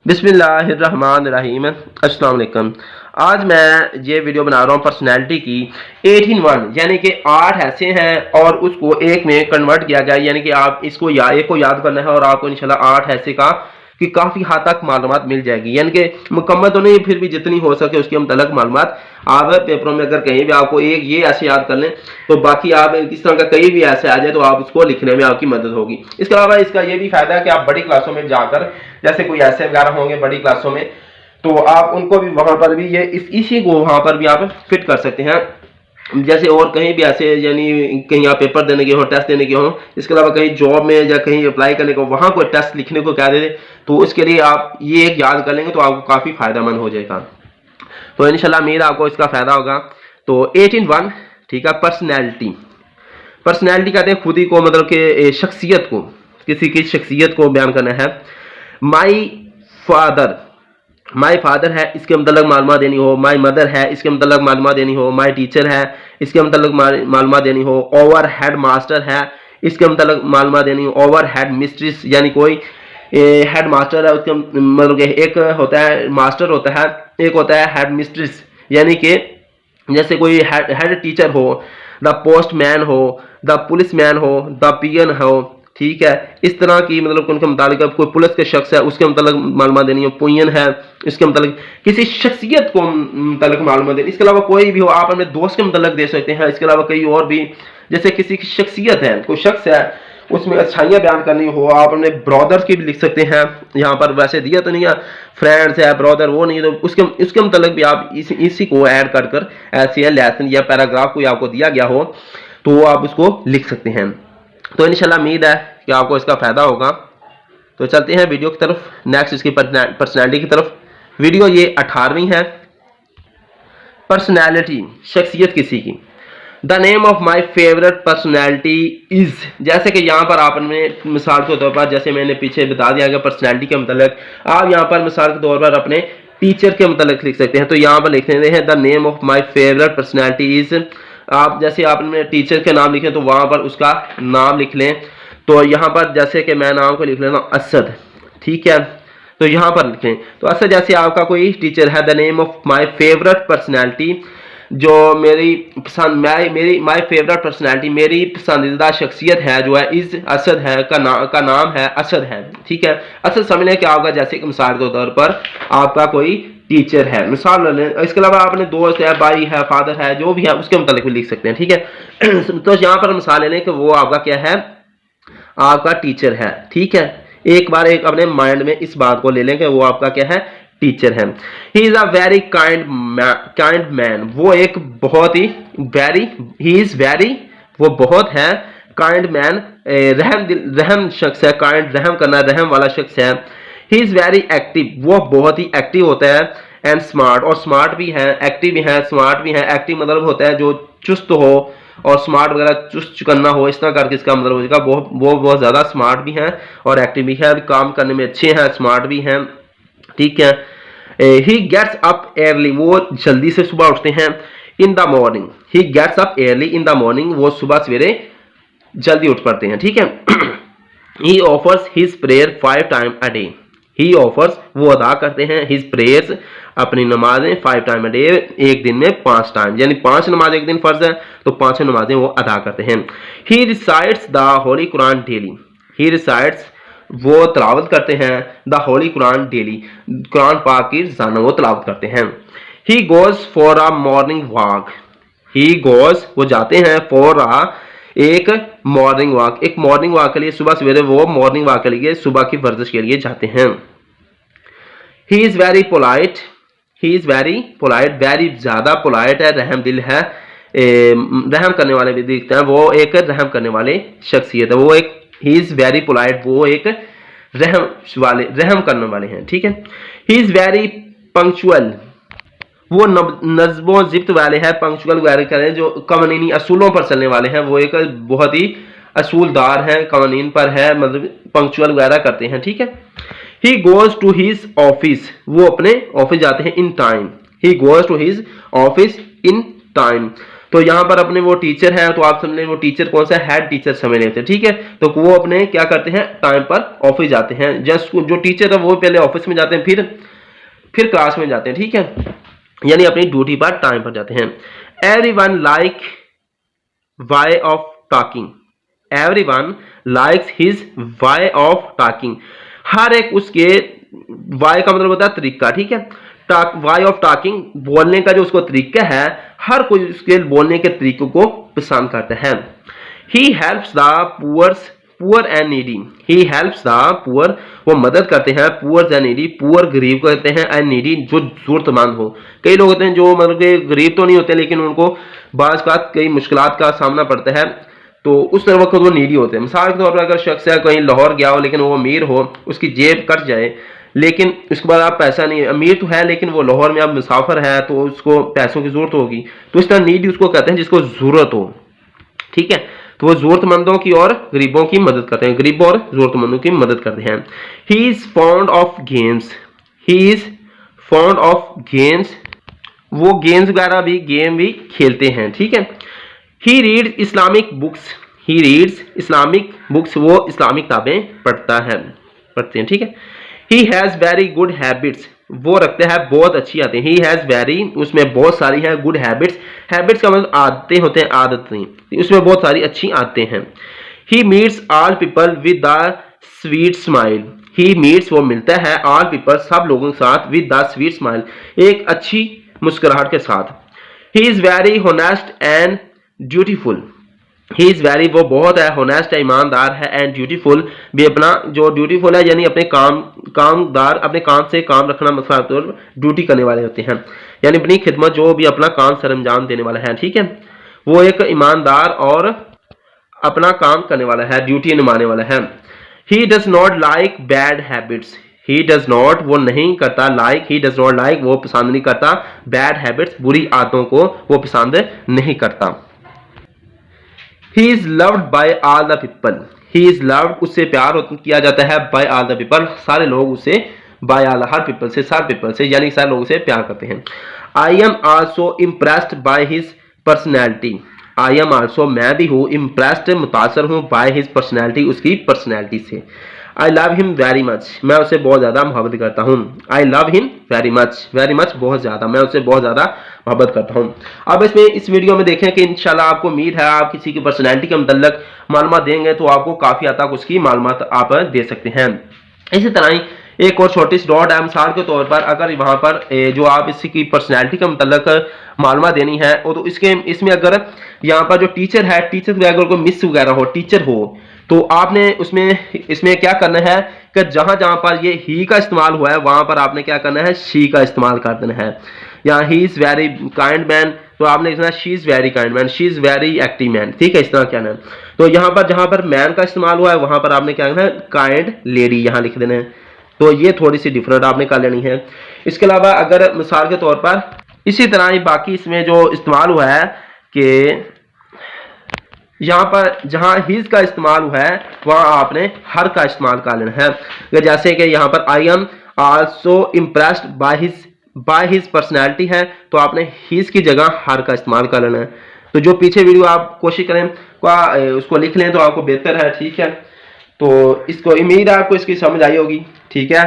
बिस्मिल्लाहिर्रहमानिर्रहीम। अस्सलाम वालेकुम। आज मैं ये वीडियो बना रहा हूँ पर्सनैलिटी की 18 यानी कि 8 ऐसे हैं और उसको एक में कन्वर्ट किया जाए, यानी कि आप इसको एक को याद करना है और आपको इंशाल्लाह 8 ऐसे का कि काफ़ी हद तक मालूमात मिल जाएगी। यानी कि मुकम्मल तो नहीं, फिर भी जितनी हो सके उसकी हम तलक मालूमात आप पेपरों में अगर कहीं भी आपको एक ये ऐसे याद कर लें तो बाकी आप इस तरह का कहीं भी ऐसे आ जाए तो आप उसको लिखने में आपकी मदद होगी। इसके अलावा इसका ये भी फायदा है कि आप बड़ी क्लासों में जाकर, जैसे कोई ऐसे वगैरह होंगे बड़ी क्लासों में, तो आप उनको भी वहां पर भी ये इसी को वहां पर भी आप फिट कर सकते हैं। जैसे और कहीं भी ऐसे, यानी कहीं आप पेपर देने के हो, टेस्ट देने के हो, इसके अलावा कहीं जॉब में या कहीं अप्लाई करने को वहां कोई टेस्ट लिखने को कह दे तो उसके लिए आप ये एक याद कर लेंगे तो आपको काफ़ी फायदेमंद हो जाएगा। तो इंशाल्लाह उम्मीद आपको इसका फायदा होगा। तो 18 ठीक है। पर्सनैलिटी, पर्सनैलिटी कहते हैं खुद ही को, मतलब कि शख्सियत को, किसी की शख्सियत को बयान करना है। माई फादर, माई फादर है इसके मतलब मालूमात देनी हो, माई मदर है इसके मतलब मालूमात देनी हो, माई टीचर है इसके मतलब मालूमात देनी हो, ओवर हेड मास्टर है इसके मतलब मालूमात देनी हो, ओवर हेड मिस्ट्रेस यानी कोई हेड मास्टर है उसके मतलब एक होता है मास्टर होता है, एक होता है हेड मिस्ट्रेस, यानी कि जैसे कोई हेड टीचर हो, द पोस्टमैन हो, द पुलिसमैन हो, द पियन हो, ठीक है। इस तरह की मतलब उनके मुतालिक कोई पुलिस के शख्स है उसके मतलब मालूमात देनी हो, पुयन है इसके मतलब किसी शख्सियत को मतलब मालूमात देनी। इसके अलावा कोई भी हो, आप अपने दोस्त के मतलब दे सकते हैं। इसके अलावा कई और भी, जैसे किसी की शख्सियत है, कोई शख्स है उसमें अच्छाइयाँ बयान करनी हो, आप अपने ब्रदर्स की भी लिख सकते हैं। यहाँ पर वैसे दिया तो नहीं है, फ्रेंड्स है ब्रदर वो नहीं, तो उसके मतलब भी आप इसी को ऐड कर कर ऐसे लेसन या पैराग्राफ कोई आपको दिया गया हो तो आप उसको लिख सकते हैं। तो इंशाल्लाह उम्मीद है कि आपको इसका फ़ायदा होगा। तो चलते हैं वीडियो की तरफ, नेक्स्ट इसकी पर्सनैलिटी की तरफ। वीडियो ये 18वीं है। पर्सनैलिटी, शख्सियत किसी की। The name of my favourite personality is, जैसे कि यहाँ पर आपने मिसाल के तौर पर, जैसे मैंने पीछे बता दिया कि पर्सनैलिटी के मतलब आप यहाँ पर मिसाल के तौर पर अपने टीचर के मतलब लिख सकते हैं। तो यहाँ पर लिख सकते हैं the name of my favourite personality is. आप जैसे आपने टीचर के नाम लिखे तो वहाँ पर उसका नाम लिख लें। तो यहाँ पर जैसे कि मैं नाम को लिख लेना असद, ठीक है। तो यहाँ पर लिखें तो असद, जैसे आपका कोई टीचर है, the name of my favourite personality, जो मेरी पसंद मेरी माई फेवरेट पर्सनैलिटी, मेरी पसंदीदा शख्सियत है जो है इज़ असद है, का नाम है असद है, ठीक है। असद समझने क्या होगा, जैसे कि मिसाल के तौर पर आपका कोई टीचर है, मिसाल लें। इसके अलावा आपने दोस्त है, भाई है, फादर है, जो भी है उसके मुतालिक भी लिख सकते हैं, ठीक है। तो यहाँ पर मिसाल ले लें कि वो आपका क्या है, आपका टीचर है, ठीक है। एक बार एक अपने माइंड में इस बात को ले लें कि वो आपका क्या है, टीचर है। He is a very kind man, वो एक बहुत ही ही इज वेरी, वो बहुत है, काइंड मैन, रहम शख्स है, काइंड रहम करना, रहम वाला शख्स है। ही इज वेरी एक्टिव, वो बहुत ही एक्टिव होता है। एंड स्मार्ट, और स्मार्ट भी है, एक्टिव भी है, स्मार्ट भी है। एक्टिव मतलब होता है जो चुस्त हो, और स्मार्ट वगैरह चुस्त करना हो, इस तरह करके इसका मतलब हो जाएगा। वो बहुत ज़्यादा स्मार्ट भी हैं और एक्टिव भी है, काम करने में अच्छे हैं, स्मार्ट भी हैं, ठीक है। ही गेट्स अप एयरली, वो जल्दी से सुबह उठते हैं। In the morning, he gets up early in the morning, वो सुबह सवेरे जल्दी उठ पड़ते हैं, ठीक है। He offers his prayer 5 time a day, he offers, वो अदा करते हैं, हिज प्रेयर्स, अपनी नमाजें 5 टाइम अ डे, एक दिन में 5 टाइम, यानी 5 नमाज एक दिन फर्ज है तो 5 नमाजें वो अदा करते हैं। He recites the holy Quran daily, he recites, वो तलावत करते हैं, द होली कुरान डेली, कुरान पाक की रोजाना वो तलावत करते हैं। He goes for a morning walk, he goes, वो जाते हैं, फॉर अ, एक मॉर्निंग वॉक, एक मॉर्निंग वॉक के लिए, सुबह सवेरे वो मॉर्निंग वॉक के लिए, सुबह की वर्जिश के लिए जाते हैं। He is very polite, he is very polite, very ज्यादा पोलाइट है, रहम दिल है, रहम करने वाले भी दिखते हैं, वो एक रहम करने वाले शख्सियत है, वो एक, ही इज वेरी पोलाइट, वो एक रहम करने वाले हैं, ठीक है। ही इज वेरी पंक्चुअल, वो नज़्मो ज़िब्त वाले हैं, पंक्चुअल वगैरह करें, जो कवानीनी असूलों पर चलने वाले हैं, वो एक बहुत ही असूलदार हैं, कवानीन पर है, मतलब पंक्चुअल वगैरह करते हैं, ठीक है। He goes to his office, वो अपने ऑफिस जाते हैं in time, he goes to his office in time. तो यहाँ पर अपने वो टीचर है, तो आप समझ वो टीचर कौन सा, हेड टीचर समझ लेते हैं, ठीक है। तो वो अपने क्या करते हैं, टाइम पर ऑफिस जाते हैं। जस्ट जो टीचर है वो पहले ऑफिस में जाते हैं, फिर क्लास में जाते हैं, ठीक है, यानी अपनी ड्यूटी पर टाइम पर जाते हैं। Everyone like way of talking, everyone likes his way of talking, हर एक उसके, वाई का मतलब होता है तरीका, ठीक है, वाई ऑफ टॉकिंग बोलने का जो उसको तरीका है, हर कोई उसके बोलने के तरीकों को पसंद करता है। He helps the poor and needy, he helps the poor, वो मदद करते हैं, पुअर एंड नीडी, पुअर गरीब को कहते हैं, एंड नीडी जो जरूरतमंद हो। कई लोग होते हैं जो मतलब के गरीब तो नहीं होते लेकिन उनको बाज़ बात कई मुश्किलात का सामना पड़ता है, तो उस तरह वक्त वो नीडी होते हैं। मिसाल के तौर पर अगर शख्स है कहीं लाहौर गया हो लेकिन वो अमीर हो, उसकी जेब कट जाए लेकिन उसके बाद आप पैसा नहीं, अमीर तो है लेकिन वो लाहौर में अब मुसाफिर है तो उसको पैसों की जरूरत होगी, तो इस तरह नीडी उसको कहते हैं जिसको जरूरत हो, ठीक है। तो वो जरूरतमंदों की और गरीबों की मदद करते हैं, गरीबों और जरूरतमंदों की मदद करते हैं। He is fond of games, he is fond of games, वो गेम्स वगैरह भी, गेम भी खेलते हैं, ठीक है। He reads Islamic books, he reads Islamic books, वो इस्लामिक किताबें पढ़ते हैं, ठीक है। He has very good habits, वो रखते हैं बहुत अच्छी आदतें, ही हैज़ वेरी, उसमें बहुत सारी हैं, गुड हैबिट्स, हैबिट्स का मतलब आदतें होते हैं, आदतें, उसमें बहुत सारी अच्छी आदतें हैं। He meets all people with the sweet smile, he meets, वो मिलता है, ऑल पीपल, सब लोगों के साथ, विद द स्वीट स्माइल, एक अच्छी मुस्कुराहट के साथ। He is very honest and dutiful, he is very, वो बहुत है, होनेस्ट है, ईमानदार है, एंड ड्यूटीफुल भी, अपना जो ड्यूटीफुल है यानी अपने कामदार, अपने काम से काम रखना, मतलब ड्यूटी करने वाले होते हैं, यानी अपनी खिदमत, जो भी अपना काम सरअंजाम देने वाला है, ठीक है, वो एक ईमानदार और अपना काम करने वाला है, ड्यूटी निभाने वाला है। He does not like bad habits, he does not, वो नहीं करता, like, he does not like, वो पसंद नहीं करता, बैड हैबिट्स, बुरी आदतों को वो पसंद नहीं करता। He is loved by all the people, he is loved, उससे प्यार किया जाता है, बाय ऑल द पीपल, सारे लोग उसे, बाय ऑल, हर पीपल से, सारे पीपल से, यानी सारे लोग उसे प्यार करते हैं। I am also impressed by his personality, I am also, मैं भी हूँ, इम्प्रेस्ड, मुतासर हूँ, बाय हिज पर्सनैलिटी, उसकी पर्सनैलिटी से। I love him very much, मैं उसे बहुत ज़्यादा मोहब्बत करता हूँ। I love him very much, बहुत ज़्यादा, मैं उसे बहुत ज़्यादा मोहब्बत करता हूँ। अब इसमें इस वीडियो में देखें कि इंशाल्लाह आपको उम्मीद है आप किसी की पर्सनैलिटी के मतलब मालूमात देंगे तो आपको काफ़ी हद तक उसकी मालूमात आप दे सकते हैं। इसी तरह ही एक और छोटी सी डॉट है, मिसाल के तौर पर अगर वहाँ पर जो आप इसकी पर्सनैलिटी के मतलब मालूमात देनी है और तो इसमें अगर यहाँ पर जो टीचर है, टीचर वगैरह को मिस वगैरह हो, टीचर हो, तो आपने इसमें क्या करना है कि जहां जहां पर ये ही का इस्तेमाल हुआ है वहां पर आपने क्या करना है, शी का इस्तेमाल कर देना है। यहाँ he is very kind man, तो आपने लिखना she is very kind man, she is very active man, ठीक है, इस तरह क्या है। तो यहाँ पर जहां पर मैन का इस्तेमाल हुआ है वहां पर आपने क्या करना है, काइंड लेडी यहाँ लिख देना है। तो ये थोड़ी सी डिफरेंट आपने कर लेनी है। इसके अलावा अगर मिसाल के तौर पर इसी तरह ही बाकी इसमें जो इस्तेमाल हुआ है कि यहाँ पर जहाँ हिज का इस्तेमाल हुआ है वहाँ आपने हर का इस्तेमाल कर लेना है। जैसे कि यहाँ पर I am also impressed by his personality है तो आपने हिज की जगह हर का इस्तेमाल कर लेना है। तो जो पीछे वीडियो आप कोशिश करें उसको लिख लें तो आपको बेहतर है, ठीक है। तो इसको उम्मीद है आपको इसकी समझ आई होगी, ठीक है।